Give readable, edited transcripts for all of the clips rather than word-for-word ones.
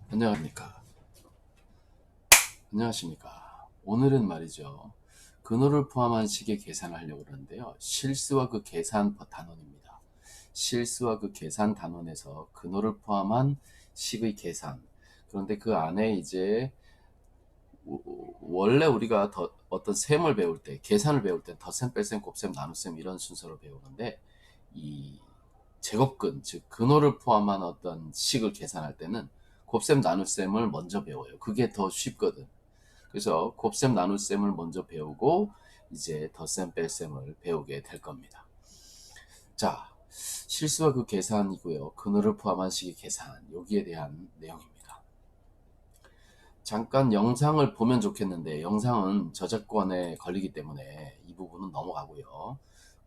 안녕하십니까. 안녕하십니까. 오늘은 말이죠. 근호를 포함한 식의 계산을 하려고 그러는데요. 실수와 그 계산 단원입니다. 실수와 그 계산 단원에서 근호를 포함한 식의 계산. 그런데 그 안에 이제 원래 우리가 어떤 셈을 배울 때, 계산을 배울 때 덧셈, 뺄셈, 곱셈, 나눗셈 이런 순서로 배우는데 이 제곱근, 즉 근호를 포함한 어떤 식을 계산할 때는 곱셈, 나눗셈을 먼저 배워요. 그게 더 쉽거든. 그래서 곱셈, 나눗셈을 먼저 배우고 이제 덧셈, 뺄셈을 배우게 될 겁니다. 자, 실수와 그 계산이고요. 근호를 포함한 식의 계산, 여기에 대한 내용입니다. 잠깐 영상을 보면 좋겠는데 영상은 저작권에 걸리기 때문에 이 부분은 넘어가고요.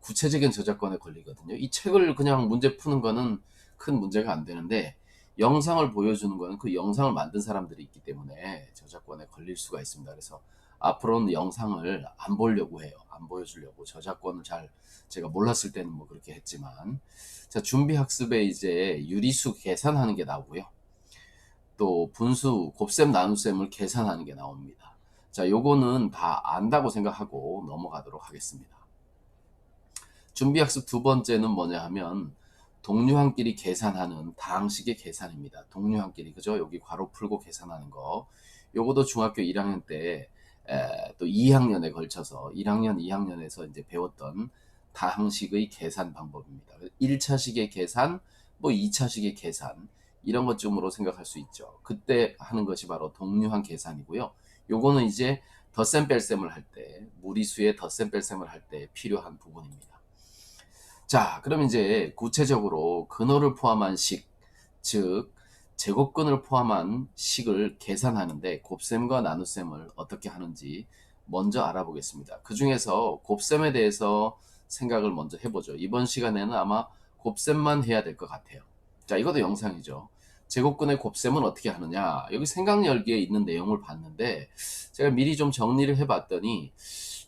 구체적인 저작권에 걸리거든요. 이 책을 그냥 문제 푸는 거는 큰 문제가 안 되는데 영상을 보여주는 거는 그 영상을 만든 사람들이 있기 때문에 저작권에 걸릴 수가 있습니다. 그래서 앞으로는 영상을 안 보려고 해요. 안 보여주려고. 저작권을 잘 제가 몰랐을 때는 뭐 그렇게 했지만. 자, 준비 학습에 이제 유리수 계산하는 게 나오고요. 또 분수, 곱셈, 나눗셈을 계산하는 게 나옵니다. 자, 요거는 다 안다고 생각하고 넘어가도록 하겠습니다. 준비학습 두 번째는 뭐냐 하면 동료한끼리 계산하는 다항식의 계산입니다. 동료한끼리, 그죠? 여기 괄호 풀고 계산하는 거. 요거도 중학교 1학년 때 또 2학년에 걸쳐서 1학년, 2학년에서 이제 배웠던 다항식의 계산 방법입니다. 1차식의 계산, 뭐 2차식의 계산 이런 것쯤으로 생각할 수 있죠. 그때 하는 것이 바로 동류한 계산이고요. 요거는 이제 덧셈 뺄셈을 할 때, 무리수의 덧셈 뺄셈을 할 때 필요한 부분입니다. 자, 그럼 이제 구체적으로 근호를 포함한 식, 즉 제곱근을 포함한 식을 계산하는데 곱셈과 나눗셈을 어떻게 하는지 먼저 알아보겠습니다. 그 중에서 곱셈에 대해서 생각을 먼저 해보죠. 이번 시간에는 아마 곱셈만 해야 될 것 같아요. 자, 이것도 영상이죠. 제곱근의 곱셈은 어떻게 하느냐. 여기 생각 열기에 있는 내용을 봤는데 제가 미리 좀 정리를 해봤더니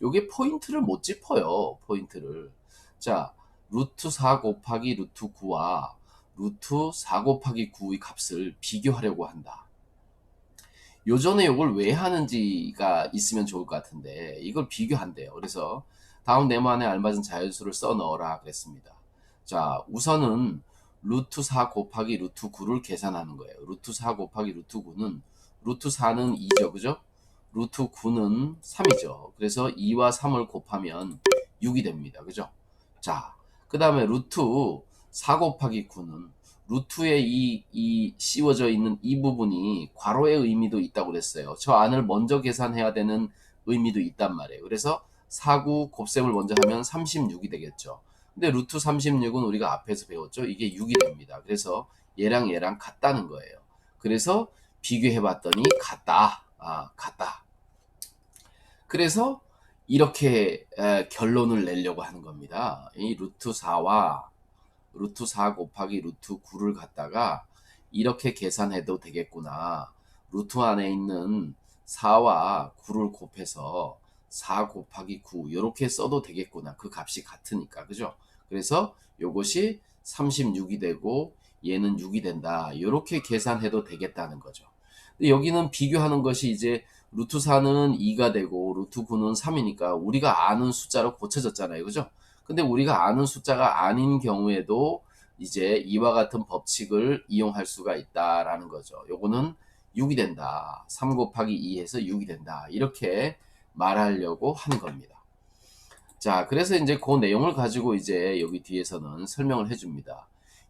이게 포인트를 못 짚어요. 포인트를. 자, 루트 4 곱하기 루트 9와 루트 4 곱하기 9의 값을 비교하려고 한다. 요전에 이걸 왜 하는지가 있으면 좋을 것 같은데 이걸 비교한대요. 그래서 다음 네모안에 알맞은 자연수를 써 넣어라 그랬습니다. 자, 우선은 루트 4 곱하기 루트 9를 계산하는 거예요. 루트 4 곱하기 루트 9는 루트 4는 2죠. 그죠? 루트 9는 3이죠. 그래서 2와 3을 곱하면 6이 됩니다. 그죠? 자, 그 다음에 루트 4 곱하기 9는 루트에 이 씌워져 있는 이 부분이 괄호의 의미도 있다고 그랬어요. 저 안을 먼저 계산해야 되는 의미도 있단 말이에요. 그래서 4구 곱셈을 먼저 하면 36이 되겠죠. 근데 루트 36은 우리가 앞에서 배웠죠. 이게 6이 됩니다. 그래서 얘랑 같다는 거예요. 그래서 비교해 봤더니 같다. 같다. 그래서 이렇게 결론을 내려고 하는 겁니다. 이 루트 4와 루트 4 곱하기 루트 9를 갖다가 이렇게 계산해도 되겠구나. 루트 안에 있는 4와 9를 곱해서 4 곱하기 9 이렇게 써도 되겠구나. 그 값이 같으니까. 그죠? 그래서 이것이 36이 되고 얘는 6이 된다. 이렇게 계산해도 되겠다는 거죠. 여기는 비교하는 것이 이제 루트 4는 2가 되고 루트 9는 3이니까 우리가 아는 숫자로 고쳐졌잖아요. 그죠? 근데 우리가 아는 숫자가 아닌 경우에도 이제 이와 같은 법칙을 이용할 수가 있다라는 거죠. 요거는 6이 된다. 3 곱하기 2에서 6이 된다. 이렇게 말하려고 하는 겁니다. 자, 그래서 이제 그 내용을 가지고 이제 여기 뒤에서는 설명을 해줍니다.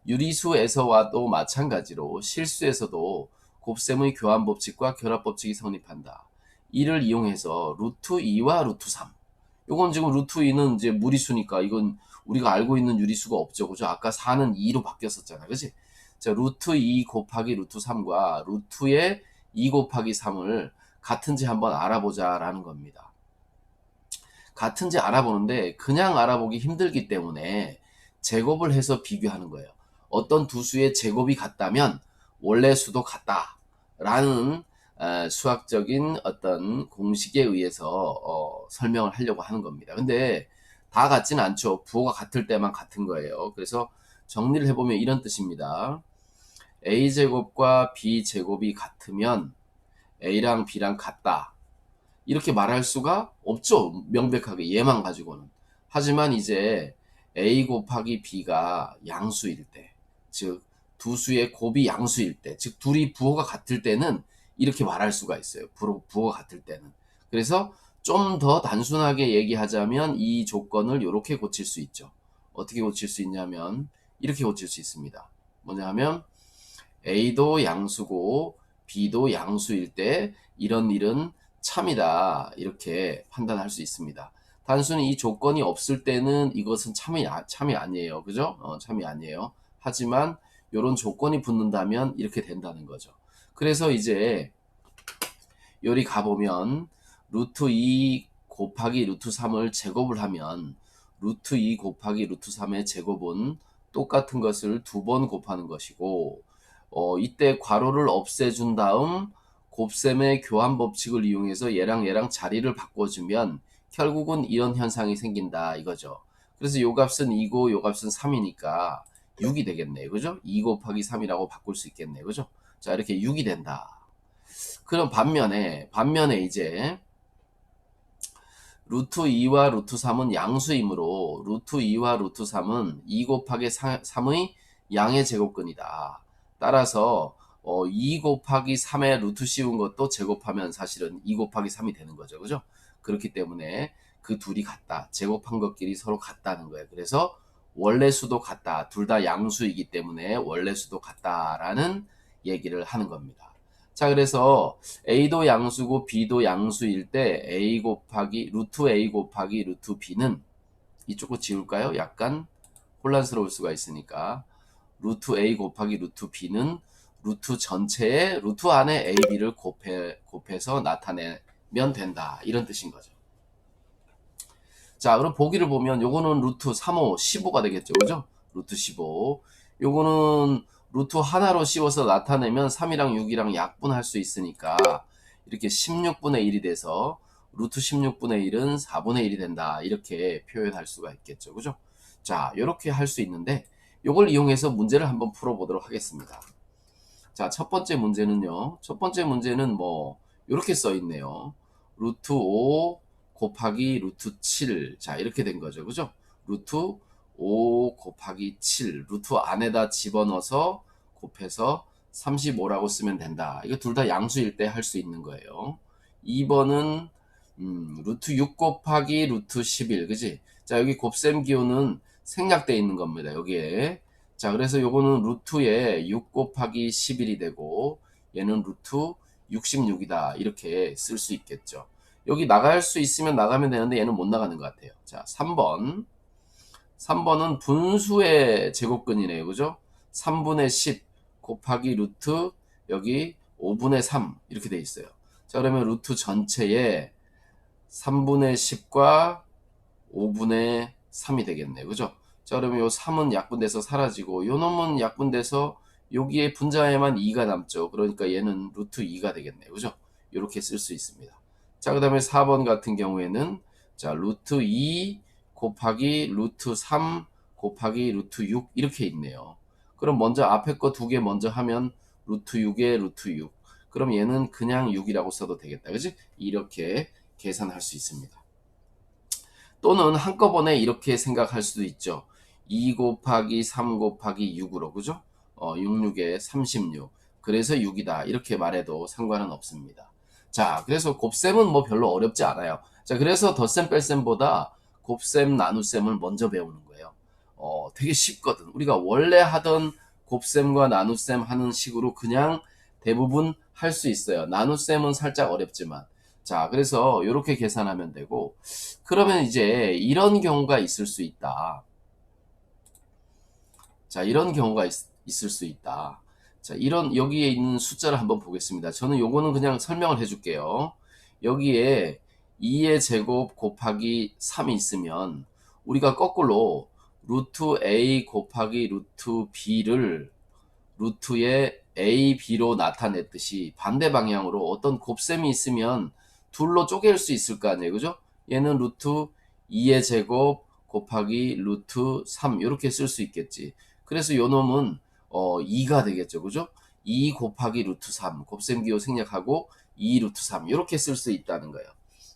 유리수에서와도 마찬가지로 실수에서도 곱셈의 교환 법칙과 결합 법칙이 성립한다. 이를 이용해서 루트 2와 루트 3. 요건 지금 루트 2는 이제 무리수니까 이건 우리가 알고 있는 유리수가 없죠. 그죠? 아까 4는 2로 바뀌었었잖아. 그지? 자, 루트 2 곱하기 루트 3과 루트의 2 곱하기 3을 같은지 한번 알아보자라는 겁니다. 같은지 알아보는데 그냥 알아보기 힘들기 때문에 제곱을 해서 비교하는 거예요. 어떤 두 수의 제곱이 같다면 원래 수도 같다라는 수학적인 어떤 공식에 의해서 설명을 하려고 하는 겁니다. 근데 다 같지는 않죠. 부호가 같을 때만 같은 거예요. 그래서 정리를 해보면 이런 뜻입니다. a제곱과 b제곱이 같으면 a랑 b랑 같다. 이렇게 말할 수가 없죠. 명백하게 얘만 가지고는. 하지만 이제 a 곱하기 b가 양수일 때, 즉 두 수의 곱이 양수일 때, 즉 둘이 부호가 같을 때는 이렇게 말할 수가 있어요. 부호가 같을 때는. 그래서 좀 더 단순하게 얘기하자면 이 조건을 이렇게 고칠 수 있죠. 어떻게 고칠 수 있냐면 이렇게 고칠 수 있습니다. 뭐냐 하면 A도 양수고 B도 양수일 때 이런 일은 참이다. 이렇게 판단할 수 있습니다. 단순히 이 조건이 없을 때는 이것은 참이 아니에요. 그죠? 참이 아니에요. 하지만 이런 조건이 붙는다면 이렇게 된다는 거죠. 그래서 이제 여기 가보면 루트 2 곱하기 루트 3을 제곱을 하면 루트 2 곱하기 루트 3의 제곱은 똑같은 것을 두 번 곱하는 것이고 이때 괄호를 없애준 다음 곱셈의 교환 법칙을 이용해서 얘랑 얘랑 자리를 바꿔주면 결국은 이런 현상이 생긴다 이거죠. 그래서 요 값은 2고 요 값은 3이니까 6이 되겠네요. 그죠? 2 곱하기 3이라고 바꿀 수 있겠네요. 그죠? 자, 이렇게 6이 된다. 그럼 반면에 이제 루트 2와 루트 3은 양수이므로 루트 2와 루트 3은 2 곱하기 3의 양의 제곱근이다. 따라서 2 곱하기 3의 루트 씌운 것도 제곱하면 사실은 2 곱하기 3이 되는 거죠. 그죠? 그렇기 때문에 그 둘이 같다. 제곱한 것끼리 서로 같다는 거예요. 그래서 원래 수도 같다. 둘 다 양수이기 때문에 원래 수도 같다라는 얘기를 하는 겁니다. 자, 그래서 A도 양수고 B도 양수일 때 A 곱하기 루트 A 곱하기 루트 B는 이쪽으로 지울까요? 약간 혼란스러울 수가 있으니까 루트 A 곱하기 루트 B는 루트 전체의 루트 안에 A, B를 곱해서 나타내면 된다. 이런 뜻인 거죠. 자, 그럼 보기를 보면 요거는 루트 35, 15가 되겠죠. 그죠? 루트 15. 요거는 루트 하나로 씌워서 나타내면 3이랑 6이랑 약분할 수 있으니까 이렇게 16분의 1이 돼서 루트 16분의 1은 4분의 1이 된다. 이렇게 표현할 수가 있겠죠. 그죠? 자, 이렇게 할 수 있는데 요걸 이용해서 문제를 한번 풀어보도록 하겠습니다. 자, 첫 번째 문제는요. 첫 번째 문제는 뭐 이렇게 써 있네요. 루트 5 곱하기 루트 7. 자, 이렇게 된 거죠. 그죠? 루트 5 곱하기 7. 루트 안에다 집어넣어서 곱해서 35라고 쓰면 된다. 이거 둘 다 양수일 때 할 수 있는 거예요. 2번은 루트 6 곱하기 루트 11. 그지? 자, 여기 곱셈 기호는 생략되어 있는 겁니다. 여기에. 자, 그래서 요거는 루트에 6 곱하기 11이 되고 얘는 루트 66이다. 이렇게 쓸 수 있겠죠. 여기 나갈 수 있으면 나가면 되는데 얘는 못 나가는 것 같아요. 자, 3번. 3번은 분수의 제곱근이네요. 그죠? 3분의 10 곱하기 루트 여기 5분의 3 이렇게 돼 있어요. 자, 그러면 루트 전체에 3분의 10과 5분의 3이 되겠네요. 그죠? 자, 그러면 요 3은 약분돼서 사라지고 요 놈은 약분돼서 여기에 분자에만 2가 남죠. 그러니까 얘는 루트 2가 되겠네요. 그죠? 이렇게 쓸 수 있습니다. 자, 그 다음에 4번 같은 경우에는 자, 루트 2 곱하기 루트 3 곱하기 루트 6 이렇게 있네요. 그럼 먼저 앞에 거 두 개 먼저 하면 루트 6에 루트 6. 그럼 얘는 그냥 6이라고 써도 되겠다. 그지? 이렇게 계산할 수 있습니다. 또는 한꺼번에 이렇게 생각할 수도 있죠. 2 곱하기 3 곱하기 6으로 그죠? 66에 36. 그래서 6이다. 이렇게 말해도 상관은 없습니다. 자, 그래서 곱셈은 뭐 별로 어렵지 않아요. 자, 그래서 덧셈 뺄셈보다 곱셈 나눗셈을 먼저 배우는 거예요. 되게 쉽거든. 우리가 원래 하던 곱셈과 나눗셈 하는 식으로 그냥 대부분 할 수 있어요. 나눗셈은 살짝 어렵지만. 자, 그래서 이렇게 계산하면 되고, 그러면 이제 이런 경우가 있을 수 있다. 자, 이런 경우가 있을 수 있다. 자, 여기에 있는 숫자를 한번 보겠습니다. 저는 요거는 그냥 설명을 해줄게요. 여기에 2의 제곱 곱하기 3이 있으면 우리가 거꾸로 루트 A 곱하기 루트 B를 루트의 A, B로 나타냈듯이 반대 방향으로 어떤 곱셈이 있으면 둘로 쪼갤 수 있을 거 아니에요. 그죠? 얘는 루트 2의 제곱 곱하기 루트 3 이렇게 쓸 수 있겠지. 그래서 요 놈은 2가 되겠죠. 그죠? 2 곱하기 루트 3 곱셈 기호 생략하고 2 루트 3 이렇게 쓸 수 있다는 거예요.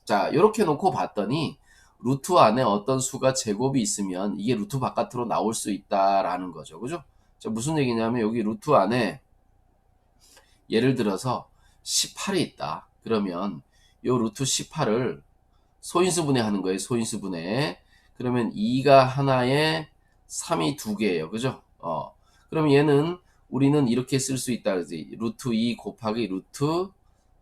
자, 이렇게 놓고 봤더니 루트 안에 어떤 수가 제곱이 있으면 이게 루트 바깥으로 나올 수 있다라는 거죠. 그죠? 자, 무슨 얘기냐면 여기 루트 안에 예를 들어서 18이 있다. 그러면 요 루트 18을 소인수분해 하는 거예요. 소인수분해. 그러면 2가 하나에 3이 두 개예요. 그죠? 그럼 얘는 우리는 이렇게 쓸 수 있다. 그러지. 루트 2 곱하기 루트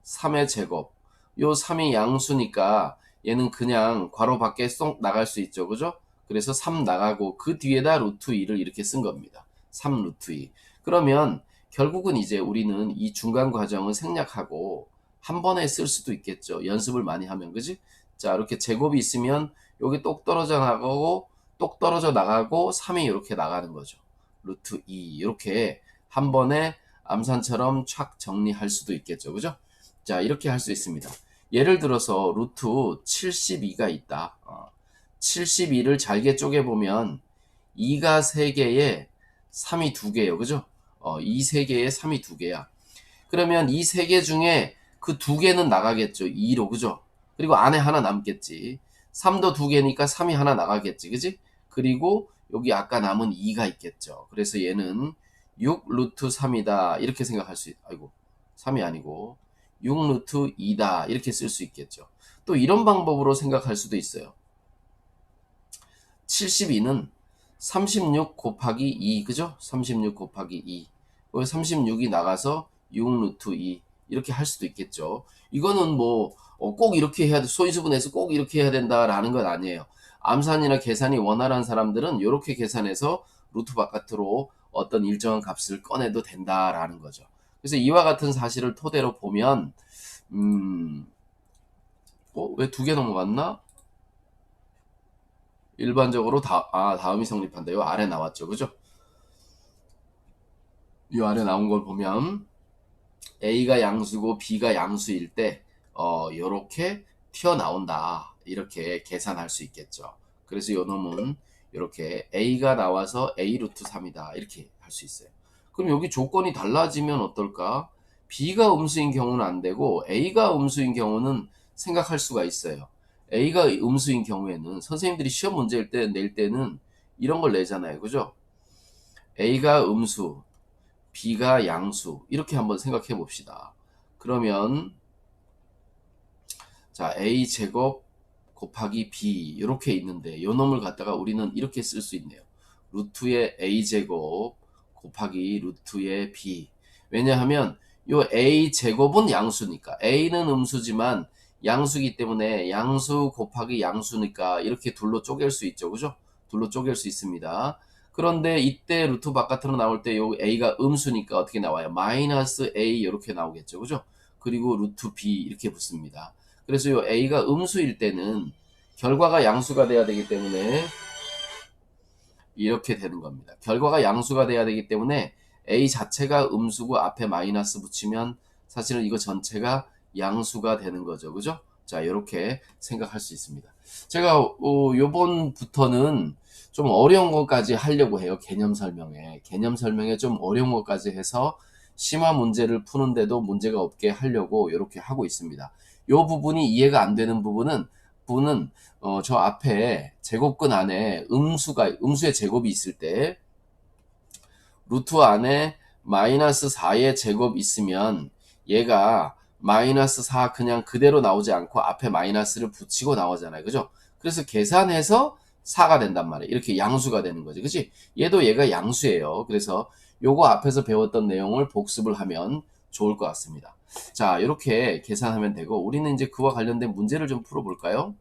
3의 제곱. 요 3이 양수니까 얘는 그냥 괄호 밖에 쏙 나갈 수 있죠. 그죠? 그래서 3 나가고 그 뒤에다 루트 2를 이렇게 쓴 겁니다. 3 루트 2. 그러면 결국은 이제 우리는 이 중간 과정을 생략하고 한 번에 쓸 수도 있겠죠. 연습을 많이 하면. 그지? 자, 이렇게 제곱이 있으면 여기 똑 떨어져 나가고 똑 떨어져 나가고 3이 이렇게 나가는 거죠. 루트 2 이렇게 한 번에 암산처럼 촥 정리할 수도 있겠죠. 그죠? 자, 이렇게 할 수 있습니다. 예를 들어서 루트 72가 있다. 72를 잘게 쪼개보면 2가 3개에 3이 2개예요. 그죠? 이 3개에 3이 2개야. 그러면 이 3개 중에 그 2개는 나가겠죠. 2로. 그죠? 그리고 안에 하나 남겠지. 3도 2개니까 3이 하나 나가겠지. 그지? 그리고 여기 아까 남은 2가 있겠죠. 그래서 얘는 6 루트 3이다. 이렇게 생각할 수 아이고. 3이 아니고 6 루트 2다. 이렇게 쓸 수 있겠죠. 또 이런 방법으로 생각할 수도 있어요. 72는 36 곱하기 2. 그죠? 36 곱하기 2. 36이 나가서 6 루트 2. 이렇게 할 수도 있겠죠. 이거는 뭐 꼭 이렇게 해야 돼. 소인수분해서 꼭 이렇게 해야 된다라는 건 아니에요. 암산이나 계산이 원활한 사람들은 이렇게 계산해서 루트 바깥으로 어떤 일정한 값을 꺼내도 된다라는 거죠. 그래서 이와 같은 사실을 토대로 보면 왜 2개 넘어갔나? 일반적으로 다음이 성립한다. 요 아래 나왔죠. 그죠? 이 아래 나온 걸 보면 A가 양수고 B가 양수일 때 요렇게 튀어나온다. 이렇게 계산할 수 있겠죠. 그래서 요 놈은 이렇게 A가 나와서 A 루트 3이다. 이렇게 할 수 있어요. 그럼 여기 조건이 달라지면 어떨까? B가 음수인 경우는 안 되고 A가 음수인 경우는 생각할 수가 있어요. A가 음수인 경우에는 선생님들이 시험 문제일 때 낼 때는 이런 걸 내잖아요. 그죠? A가 음수, B가 양수 이렇게 한번 생각해 봅시다. 그러면 자 A 제곱 곱하기 B 이렇게 있는데 요 놈을 갖다가 우리는 이렇게 쓸 수 있네요. 루트의 A 제곱 곱하기 루트의 B. 왜냐하면 요 A 제곱은 양수니까 A는 음수지만 양수기 때문에 양수 곱하기 양수니까 이렇게 둘로 쪼갤 수 있죠. 그죠? 둘로 쪼갤 수 있습니다. 그런데 이때 루트 바깥으로 나올 때 요 A가 음수니까 어떻게 나와요? 마이너스 A 이렇게 나오겠죠. 그죠? 그리고 루트 B 이렇게 붙습니다. 그래서 요 A가 음수일 때는 결과가 양수가 돼야 되기 때문에 이렇게 되는 겁니다. 결과가 양수가 돼야 되기 때문에 A 자체가 음수고 앞에 마이너스 붙이면 사실은 이거 전체가 양수가 되는 거죠. 그죠? 자, 이렇게 생각할 수 있습니다. 제가 요번부터는 좀 어려운 것까지 하려고 해요. 개념 설명에 좀 어려운 것까지 해서 심화 문제를 푸는데도 문제가 없게 하려고 이렇게 하고 있습니다. 요 부분이 이해가 안 되는 부분은 저 앞에 제곱근 안에 음수의 제곱이 있을 때 루트 안에 마이너스 4의 제곱 있으면 얘가 마이너스 4 그냥 그대로 나오지 않고 앞에 마이너스를 붙이고 나오잖아요. 그죠? 그래서 계산해서 4가 된단 말이에요. 이렇게 양수가 되는 거죠. 그치? 얘가 양수예요. 그래서 요거 앞에서 배웠던 내용을 복습을 하면 좋을 것 같습니다. 자, 이렇게 계산하면 되고 우리는 이제 그와 관련된 문제를 좀 풀어볼까요?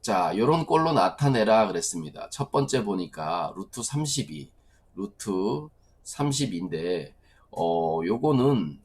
자, 요런 꼴로 나타내라 그랬습니다. 첫 번째 보니까 루트 32인데 요거는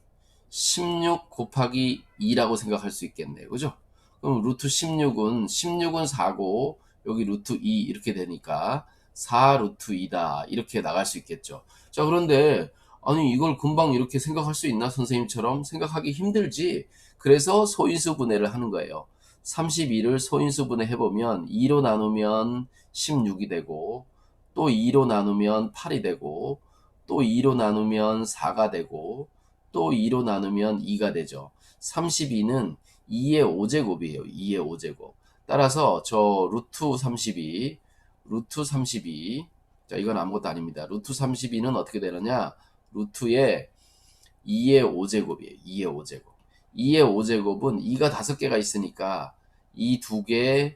16 곱하기 2라고 생각할 수 있겠네요. 그죠? 그럼 루트 16은 4고 여기 루트 2 이렇게 되니까 4 루트 2다 이렇게 나갈 수 있겠죠. 자, 그런데 아니 이걸 금방 이렇게 생각할 수 있나? 선생님처럼 생각하기 힘들지. 그래서 소인수 분해를 하는 거예요. 32를 소인수 분해해보면 2로 나누면 16이 되고 또 2로 나누면 8이 되고 또 2로 나누면 4가 되고 또 2로 나누면 2가 되죠. 32는 2의 5제곱이에요. 2의 5제곱. 따라서 저 루트 32, 자, 이건 아무것도 아닙니다. 루트 32는 어떻게 되느냐? 루트의 2의 5제곱이에요. 2의 5제곱. 2의 5제곱은 2가 5개가 있으니까 2 2개,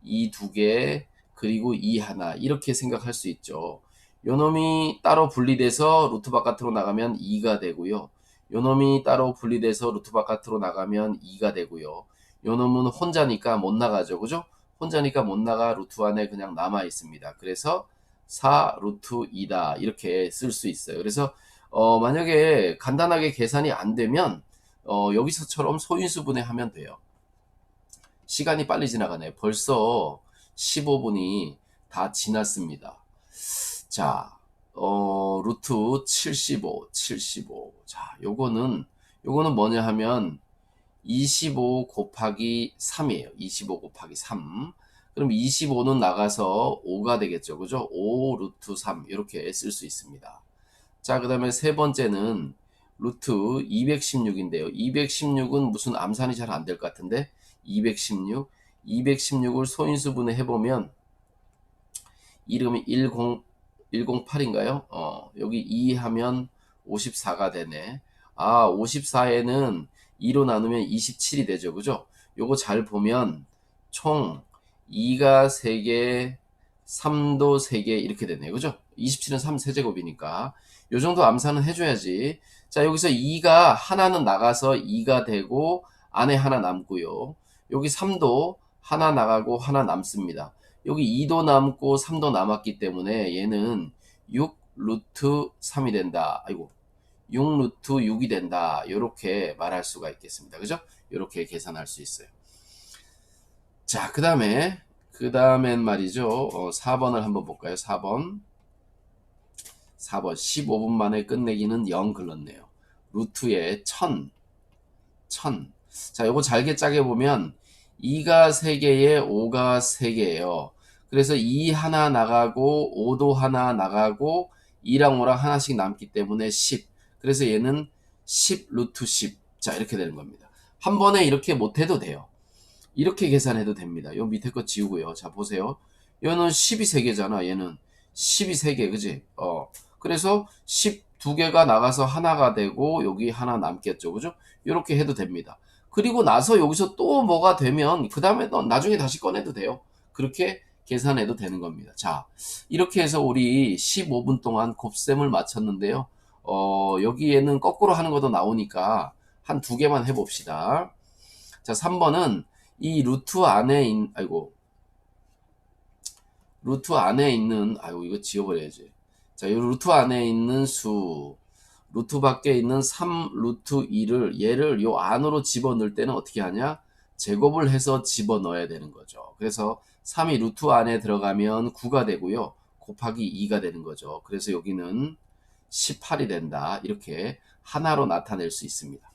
2 2개, 그리고 2 하나 이렇게 생각할 수 있죠. 요 놈이 따로 분리돼서 루트 바깥으로 나가면 2가 되고요. 요 놈이 따로 분리돼서 루트 바깥으로 나가면 2가 되고요. 요 놈은 혼자니까 못 나가죠. 그죠? 혼자니까 못 나가 루트 안에 그냥 남아 있습니다. 그래서 4 루트 2다 이렇게 쓸 수 있어요. 그래서 만약에 간단하게 계산이 안 되면 여기서처럼 소인수분해 하면 돼요. 시간이 빨리 지나가네. 벌써 15분이 다 지났습니다. 자, 루트 75, 75. 자, 요거는 뭐냐 하면 25 곱하기 3이에요. 25 곱하기 3. 그럼 25는 나가서 5가 되겠죠. 그죠? 5 루트 3 이렇게 쓸 수 있습니다. 자, 그 다음에 세 번째는 루트 216인데요. 216은 무슨 암산이 잘 안 될 것 같은데 216을 소인수분해 해보면 이름이 108인가요? 여기 2 하면 54가 되네. 아, 54에는 2로 나누면 27이 되죠. 그죠? 요거 잘 보면 총 2가 3개, 3도 3개 이렇게 되네요. 그죠? 27은 3 세제곱이니까 요 정도 암산은 해줘야지. 자, 여기서 2가 하나는 나가서 2가 되고 안에 하나 남고요. 여기 3도 하나 나가고 하나 남습니다. 여기 2도 남고 3도 남았기 때문에 얘는 6 루트 3이 된다. 아이고, 6 루트 6이 된다. 이렇게 말할 수가 있겠습니다. 그죠? 이렇게 계산할 수 있어요. 자, 그 다음엔 말이죠. 4번을 한번 볼까요? 4번 15분 만에 끝내기는 0 글렀네요. 루트에 1000. 자, 요거 잘게 짜게 보면 2가 3개에 5가 3개예요. 그래서 2 하나 나가고 5도 하나 나가고 2랑 5랑 하나씩 남기 때문에 10. 그래서 얘는 10 루트 10. 자, 이렇게 되는 겁니다. 한 번에 이렇게 못해도 돼요. 이렇게 계산해도 됩니다. 요 밑에 거 지우고요. 자, 보세요. 얘는 10이 3개잖아. 얘는 10이 3개, 그지? 그래서 12개가 나가서 하나가 되고 여기 하나 남겠죠. 그죠? 이렇게 해도 됩니다. 그리고 나서 여기서 또 뭐가 되면 그 다음에 나중에 다시 꺼내도 돼요. 그렇게 계산해도 되는 겁니다. 자, 이렇게 해서 우리 15분 동안 곱셈을 마쳤는데요. 여기에는 거꾸로 하는 것도 나오니까 한 2개만 해봅시다. 자, 3번은 이 루트 안에 이거 지워버려야지. 자, 이 루트 안에 있는 루트 밖에 있는 3 루트 2를 얘를 요 안으로 집어넣을 때는 어떻게 하냐? 제곱을 해서 집어넣어야 되는 거죠. 그래서 3이 루트 안에 들어가면 9가 되고요. 곱하기 2가 되는 거죠. 그래서 여기는 18이 된다. 이렇게 하나로 나타낼 수 있습니다.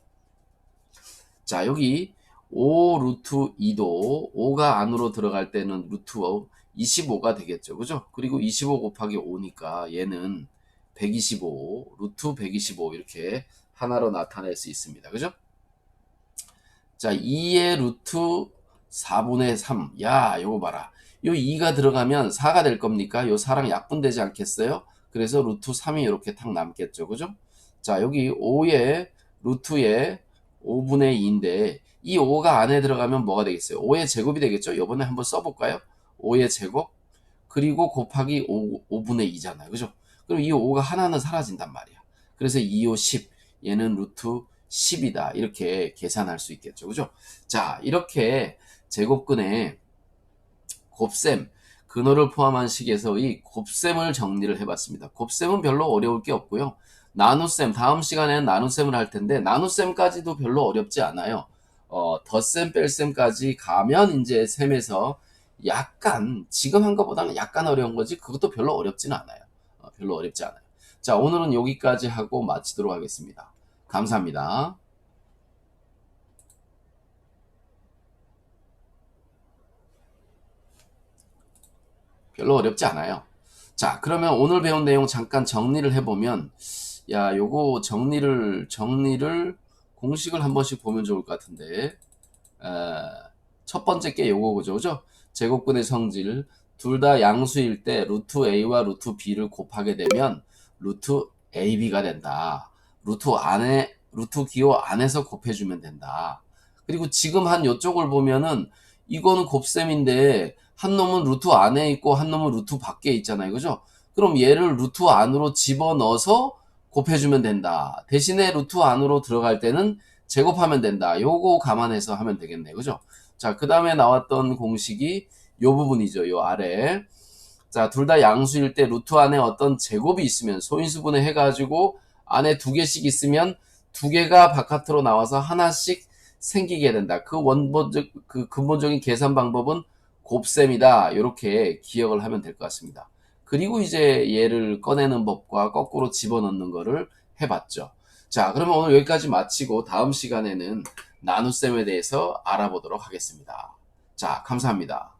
자, 여기 5 루트 2도 5가 안으로 들어갈 때는 루트 25가 되겠죠. 그죠? 그리고 25 곱하기 5니까 얘는 125, 루트 125 이렇게 하나로 나타낼 수 있습니다. 그죠? 자, 2의 루트 4분의 3. 야, 요거 봐라. 요 2가 들어가면 4가 될 겁니까? 요 4랑 약분되지 않겠어요? 그래서 루트 3이 이렇게 탁 남겠죠. 그죠? 자, 여기 5의 루트의 5분의 2인데 이 5가 안에 들어가면 뭐가 되겠어요? 5의 제곱이 되겠죠? 요번에 한번 써볼까요? 5의 제곱 그리고 곱하기 5분의 2잖아요. 그죠? 그럼 이 5가 하나는 사라진단 말이야. 그래서 2, 5, 10 얘는 루트 10이다. 이렇게 계산할 수 있겠죠. 그죠? 자, 이렇게 제곱근의 곱셈, 근호를 포함한 식에서의 곱셈을 정리를 해봤습니다. 곱셈은 별로 어려울 게 없고요. 나눗셈, 다음 시간에는 나눗셈을 할 텐데 나눗셈까지도 별로 어렵지 않아요. 덧셈, 뺄셈까지 가면 이제 셈에서 약간 지금 한 것보다는 약간 어려운 거지 그것도 별로 어렵지는 않아요. 별로 어렵지 않아요. 자, 오늘은 여기까지 하고 마치도록 하겠습니다. 감사합니다. 별로 어렵지 않아요. 자, 그러면 오늘 배운 내용 잠깐 정리를 해보면, 야, 요거 정리를, 공식을 한 번씩 보면 좋을 것 같은데, 첫 번째 게 요거 그죠? 제곱근의 성질, 둘 다 양수일 때 루트 a와 루트 b를 곱하게 되면 루트 ab가 된다. 루트 기호 안에서 곱해주면 된다. 그리고 지금 한 요쪽을 보면은 이거는 곱셈인데 한 놈은 루트 안에 있고 한 놈은 루트 밖에 있잖아요. 그죠? 그럼 얘를 루트 안으로 집어넣어서 곱해주면 된다. 대신에 루트 안으로 들어갈 때는 제곱하면 된다. 요거 감안해서 하면 되겠네. 그죠? 자, 그 다음에 나왔던 공식이 요 부분이죠. 요 아래. 자, 둘 다 양수일 때 루트 안에 어떤 제곱이 있으면 소인수분해 해가지고 안에 두 개씩 있으면 두 개가 바깥으로 나와서 하나씩 생기게 된다. 그 근본적인 계산 방법은 곱셈이다. 이렇게 기억을 하면 될 것 같습니다. 그리고 이제 얘를 꺼내는 법과 거꾸로 집어넣는 거를 해봤죠. 자, 그러면 오늘 여기까지 마치고 다음 시간에는 나눗셈에 대해서 알아보도록 하겠습니다. 자, 감사합니다.